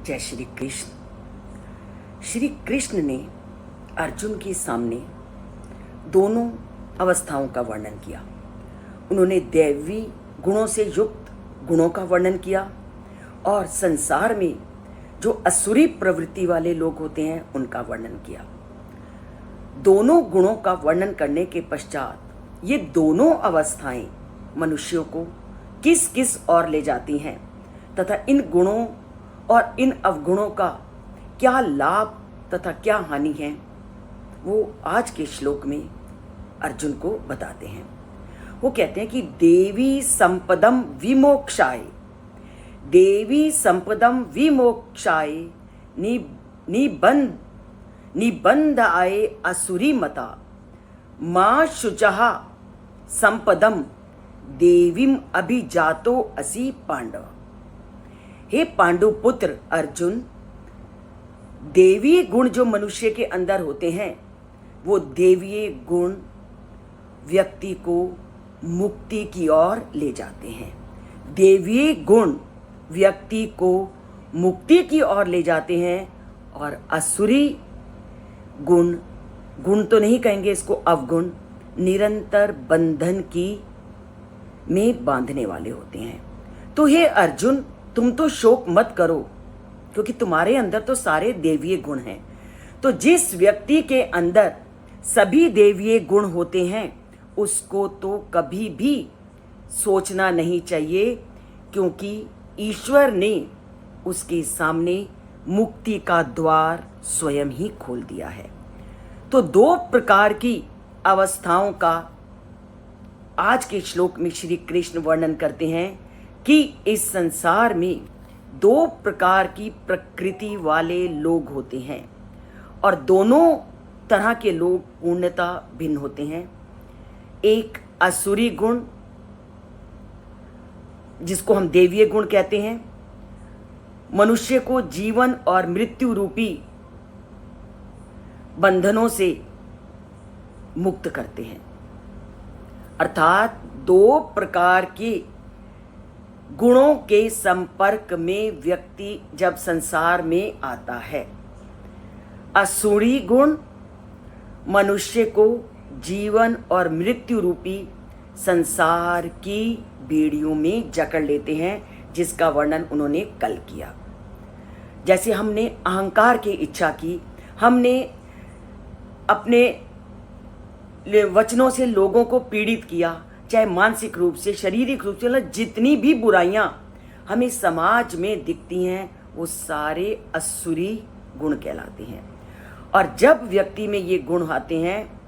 जय श्री कृष्ण। श्री कृष्ण ने अर्जुन के सामने दोनों अवस्थाओं का वर्णन किया। उन्होंने दैवी गुणों से युक्त गुणों का वर्णन किया और संसार में जो असुरी प्रवृत्ति वाले लोग होते हैं उनका वर्णन किया। दोनों गुणों का वर्णन करने के पश्चात ये दोनों अवस्थाएं मनुष्यों को किस किस ओर ले जाती हैं तथा इन गुणों और इन अवगुणों का क्या लाभ तथा क्या हानि है, वो आज के श्लोक में अर्जुन को बताते हैं। वो कहते हैं कि देवी संपदम विमोक्षाय, देवी संपदम विमोक्षाय निबंध आए असुरी मता मां शुचहा संपदम देवीम अभिजातो असि पांडव। हे पांडुपुत्र अर्जुन, देवीय गुण जो मनुष्य के अंदर होते हैं वो देवीय गुण व्यक्ति को मुक्ति की ओर ले जाते हैं। देवीय गुण व्यक्ति को मुक्ति की ओर ले जाते हैं और असुरी गुण, गुण तो नहीं कहेंगे इसको, अवगुण निरंतर बंधन की में बांधने वाले होते हैं। तो हे अर्जुन, तुम तो शोक मत करो क्योंकि तुम्हारे अंदर तो सारे देवीय गुण हैं। तो जिस व्यक्ति के अंदर सभी देवीय गुण होते हैं उसको तो कभी भी सोचना नहीं चाहिए, क्योंकि ईश्वर ने उसके सामने मुक्ति का द्वार स्वयं ही खोल दिया है। तो दो प्रकार की अवस्थाओं का आज के श्लोक में श्री कृष्ण वर्णन करते हैं कि इस संसार में दो प्रकार की प्रकृति वाले लोग होते हैं और दोनों तरह के लोग पूर्णतः भिन्न होते हैं। एक असुरी गुण जिसको हम देवीय गुण कहते हैं, मनुष्य को जीवन और मृत्यु रूपी बंधनों से मुक्त करते हैं। अर्थात दो प्रकार के गुणों के संपर्क में व्यक्ति जब संसार में आता है, असुरी गुण मनुष्य को जीवन और मृत्यु रूपी संसार की बेड़ियों में जकड़ लेते हैं, जिसका वर्णन उन्होंने कल किया। जैसे हमने अहंकार की इच्छा की, हमने अपने वचनों से लोगों को पीड़ित किया, चाहे मानसिक रूप से, शारीरिक रूप से, जितनी भी बुराइयां हमें समाज में दिखती हैं वो सारे असुरी गुण कहलाते हैं। और जब व्यक्ति में ये गुण आते हैं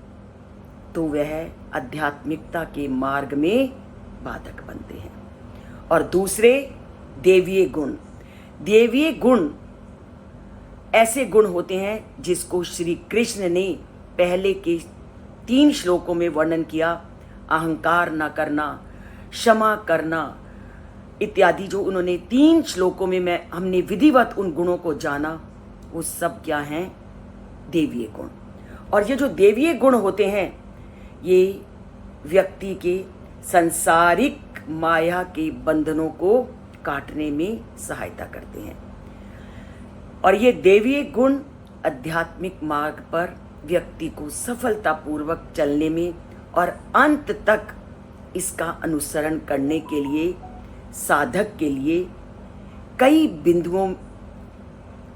तो वह आध्यात्मिकता के मार्ग में बाधक बनते हैं। और दूसरे देवीय गुण, देवीय गुण ऐसे गुण होते हैं जिसको श्री कृष्ण ने पहले के 3 श्लोकों में वर्णन किया। अहंकार न करना, क्षमा करना इत्यादि जो उन्होंने 3 श्लोकों में हमने विधिवत उन गुणों को जाना, वो सब क्या हैं? देवीय गुण। और ये जो देवीय गुण होते हैं ये व्यक्ति के सांसारिक माया के बंधनों को काटने में सहायता करते हैं। और ये देवीय गुण आध्यात्मिक मार्ग पर व्यक्ति को सफलतापूर्वक चलने में और अंत तक इसका अनुसरण करने के लिए साधक के लिए कई बिंदुओं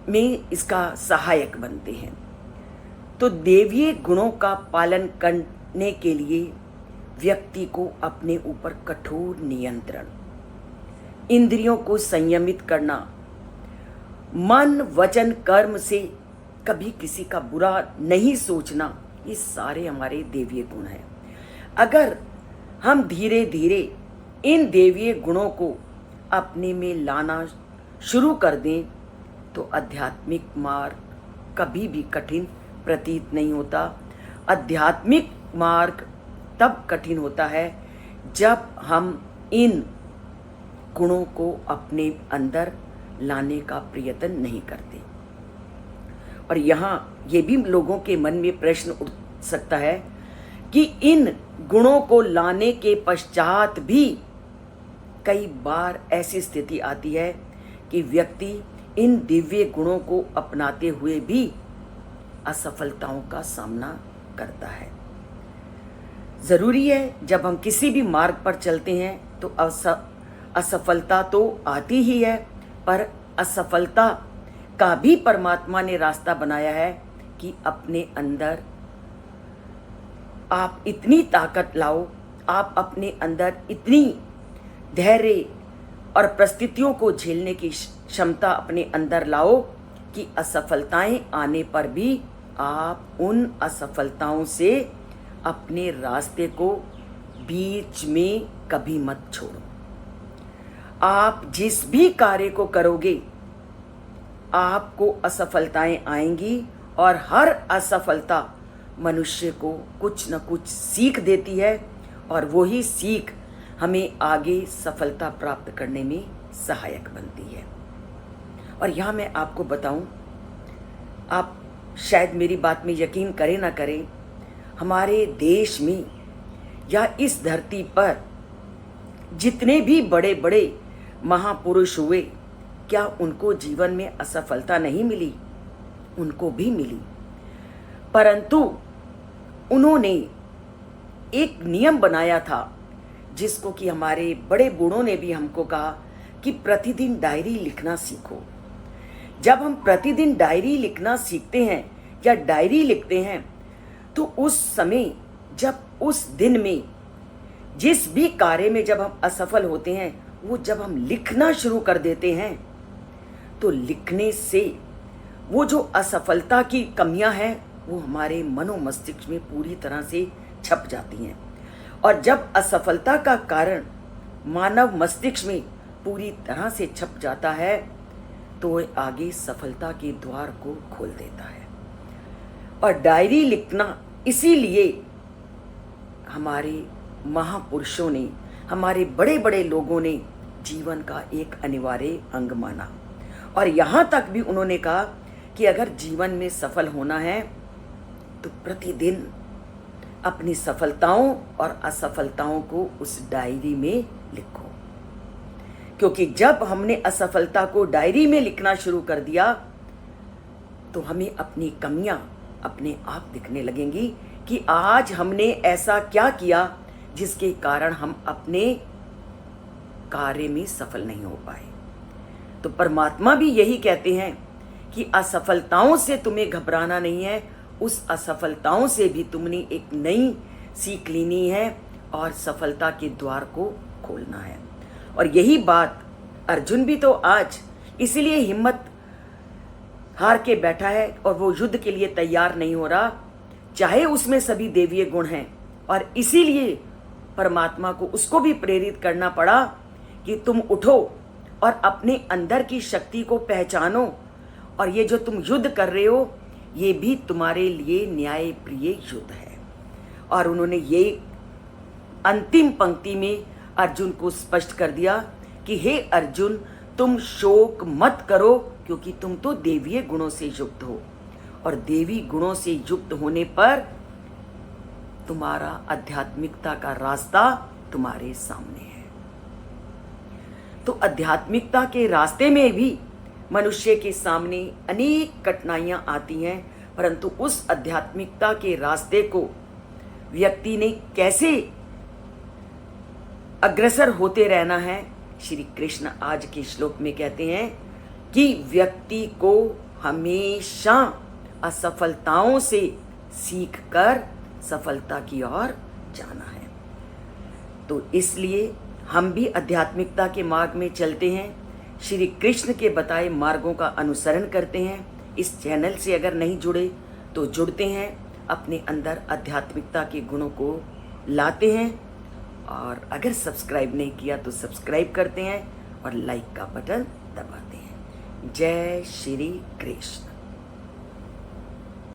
में इसका सहायक बनते हैं। तो देवीय गुणों का पालन करने के लिए व्यक्ति को अपने ऊपर कठोर नियंत्रण, इंद्रियों को संयमित करना, मन वचन कर्म से कभी किसी का बुरा नहीं सोचना, ये सारे हमारे देवीय गुण हैं। अगर हम धीरे धीरे इन देवीय गुणों को अपने में लाना शुरू कर दें तो आध्यात्मिक मार्ग कभी भी कठिन प्रतीत नहीं होता। आध्यात्मिक मार्ग तब कठिन होता है जब हम इन गुणों को अपने अंदर लाने का प्रयत्न नहीं करते। और यहाँ ये भी लोगों के मन में प्रश्न उठ सकता है कि इन गुणों को लाने के पश्चात भी कई बार ऐसी स्थिति आती है कि व्यक्ति इन दिव्य गुणों को अपनाते हुए भी असफलताओं का सामना करता है। जरूरी है जब हम किसी भी मार्ग पर चलते हैं तो असफलता तो आती ही है, पर असफलता का भी परमात्मा ने रास्ता बनाया है कि अपने अंदर आप इतनी ताकत लाओ, आप अपने अंदर इतनी धैर्य और परिस्थितियों को झेलने की क्षमता अपने अंदर लाओ कि असफलताएं आने पर भी आप उन असफलताओं से अपने रास्ते को बीच में कभी मत छोड़ो। आप जिस भी कार्य को करोगे आपको असफलताएं आएंगी, और हर असफलता मनुष्य को कुछ न कुछ सीख देती है, और वही सीख हमें आगे सफलता प्राप्त करने में सहायक बनती है। और यहाँ मैं आपको बताऊं, आप शायद मेरी बात में यकीन करें ना करें, हमारे देश में या इस धरती पर जितने भी बड़े बड़े महापुरुष हुए, क्या उनको जीवन में असफलता नहीं मिली? उनको भी मिली, परंतु उन्होंने एक नियम बनाया था जिसको कि हमारे बड़े बूढ़ों ने भी हमको कहा कि प्रतिदिन डायरी लिखना सीखो। जब हम प्रतिदिन डायरी लिखना सीखते हैं या डायरी लिखते हैं तो उस समय, जब उस दिन में जिस भी कार्य में जब हम असफल होते हैं, वो जब हम लिखना शुरू कर देते हैं तो लिखने से वो जो असफलता की कमियां हैं वो हमारे मनो मस्तिष्क में पूरी तरह से छप जाती हैं, और जब असफलता का कारण मानव मस्तिष्क में पूरी तरह से छप जाता है तो वह आगे सफलता के द्वार को खोल देता है। और डायरी लिखना इसीलिए हमारे महापुरुषों ने, हमारे बड़े बड़े लोगों ने जीवन का एक अनिवार्य अंग माना, और यहाँ तक भी उन्होंने कहा कि अगर जीवन में सफल होना है तो प्रतिदिन अपनी सफलताओं और असफलताओं को उस डायरी में लिखो, क्योंकि जब हमने असफलता को डायरी में लिखना शुरू कर दिया तो हमें अपनी कमियां अपने आप दिखने लगेंगी कि आज हमने ऐसा क्या किया जिसके कारण हम अपने कार्य में सफल नहीं हो पाए। तो परमात्मा भी यही कहते हैं कि असफलताओं से तुम्हें घबराना नहीं है, उस असफलताओं से भी तुमने एक नई सीख लेनी है और सफलता के द्वार को खोलना है। और यही बात अर्जुन भी तो आज इसीलिए हिम्मत हार के बैठा है और वो युद्ध के लिए तैयार नहीं हो रहा, चाहे उसमें सभी देवीय गुण हैं, और इसीलिए परमात्मा को उसको भी प्रेरित करना पड़ा कि तुम उठो और अपने अंदर की शक्ति को पहचानो, और ये जो तुम युद्ध कर रहे हो ये भी तुम्हारे लिए न्याय प्रिय युद्ध है। और उन्होंने ये अंतिम पंक्ति में अर्जुन को स्पष्ट कर दिया कि हे अर्जुन, तुम शोक मत करो, क्योंकि तुम तो देवीय गुणों से युक्त हो, और देवी गुणों से युक्त होने पर तुम्हारा आध्यात्मिकता का रास्ता तुम्हारे सामने है। तो आध्यात्मिकता के रास्ते में भी मनुष्य के सामने अनेक कठिनाइयां आती हैं, परंतु उस आध्यात्मिकता के रास्ते को व्यक्ति ने कैसे अग्रसर होते रहना है, श्री कृष्ण आज के श्लोक में कहते हैं कि व्यक्ति को हमेशा असफलताओं से सीखकर सफलता की ओर जाना है। तो इसलिए हम भी आध्यात्मिकता के मार्ग में चलते हैं, श्री कृष्ण के बताए मार्गों का अनुसरण करते हैं। इस चैनल से अगर नहीं जुड़े तो जुड़ते हैं, अपने अंदर आध्यात्मिकता के गुणों को लाते हैं, और अगर सब्सक्राइब नहीं किया तो सब्सक्राइब करते हैं और लाइक का बटन दबाते हैं। जय श्री कृष्ण।